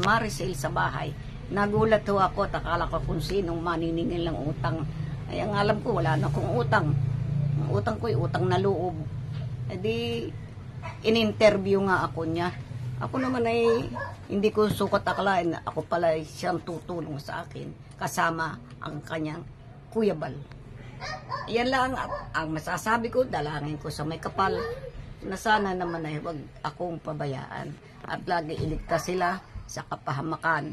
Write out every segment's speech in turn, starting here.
Maricel sa bahay. Nagulat ho ako, takala ko kung sinong maniningil ng utang. Ay, ang alam ko, wala na akong utang. Ang utang ko ay utang na loob. E di, in-interview nga ako niya. Ako naman ay hindi ko sukat akalain. Ako pala ay siyang tutulong sa akin. Kasama ang kanyang Kuya Bal. Yan lang ang masasabi ko. Dalangin ko sa may kapal na sana naman ay wag akong pabayaan. At lagi iligtas sila sa kapahamakan.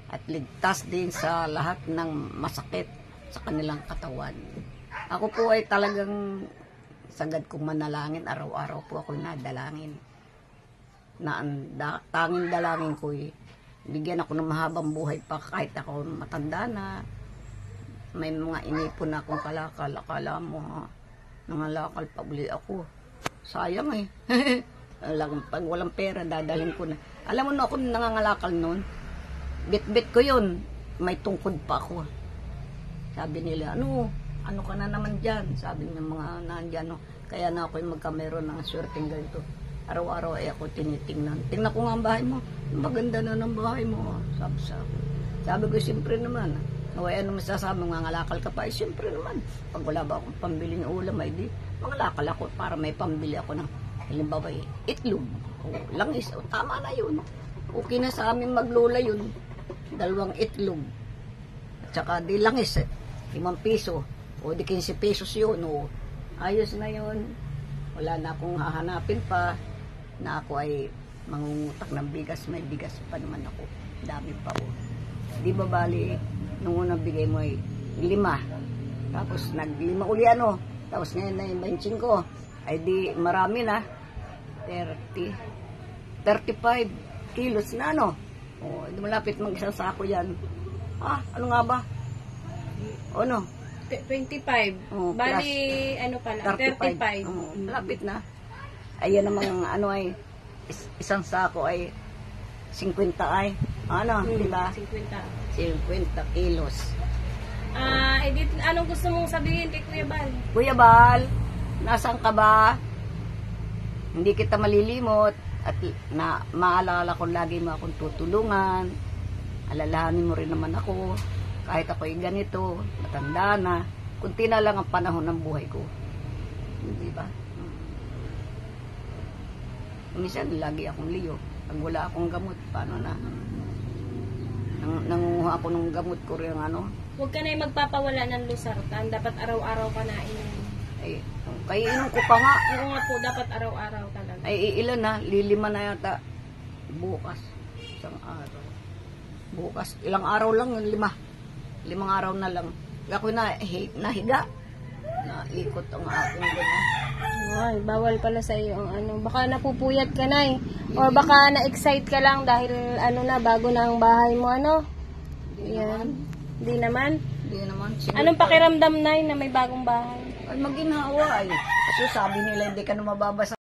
At ligtas din sa lahat ng masakit sa kanilang katawan. Ako po ay talagang sagad kong manalangin. Araw-araw po ako nadalangin. Na ang tanging dalangin ko ay bigyan ako ng mahabang buhay pa kahit ako matanda na. May mga inipon na akong kalakal. Akala mo ha, nangalakal pa uli ako. Sayang eh. Pag walang pera, dadalhin ko na. Alam mo na ako nangangalakal noon. Bit-bit ko yun. May tungkod pa ako. Sabi nila, ano ka na naman dyan? Sabi ng mga nandyan, no? Kaya na ako yung magkameron ng swerteng ganito. Araw-araw ay ako tinitingnan. Tingnan ko nga ang bahay mo. Maganda na ng bahay mo. Sabi ko, siyempre naman. Naway, ano masasabi, mangalakal ka pa? Eh, siyempre naman. Pag wala ba akong pambili ng ulam, ay di, mangalakal ako para may pambili ako ng, halimbawa, itlog. O langis. O, tama na yun. Okay na sa amin maglula yun. 2 itlog. At saka di langis, 5 piso. O di 15 pesos yun. O, ayos na yun. Wala na akong hahanapin pa na ako ay mangungutak ng bigas. May bigas pa naman ako. Dami pa o. Di ba bali, nung unang bigay mo ay 5. Tapos nag-5 uli ano. Tapos ngayon na yung 25. Ay di marami na. 35 kilos na ano. O, di malapit mag-isang sako yan. Ah, ano nga ba? O no? 25. Oh, Bali, ano pala? 35. Oh, malapit na. Ayan namang ano ay, isang sako ay 50 ay. Ano, diba? 50 kilos. Edith, anong gusto mong sabihin kay Kuya Bal? Kuya Bal, nasaan ka ba? Hindi kita malilimot. At na maalala ko lagi mo akong tutulungan. Alalahanin mo rin naman ako. Kahit ako'y ganito, matanda na. Kunti na lang ang panahon ng buhay ko. Hindi ba? Minsan, lagi akong liyo. Pag wala akong gamot, paano na? Nanguha ako ng gamot ko rin, ano? Huwag ka na yung magpapawala ng Losartan. Dapat araw-araw ka na inom. Ay, kaya inom ko pa nga. Oo nga po, dapat araw-araw talaga. Ay, ilan na? 5 na yata. Bukas. Isang araw. Bukas. Ilang araw lang yun? 5 araw na lang. Ako nahiga. Naikot ang aking ganyan. Ay, bawal pala sa iyo ang ano. Baka napupuyat ka na eh. Or baka na-excite ka lang dahil ano na, bago na ang bahay mo, ano? Yan. Hindi naman? Hindi naman. Anong pakiramdam na may bagong bahay? Ay, maginhawa ay. Kasi sabi nila hindi ka na mababasa.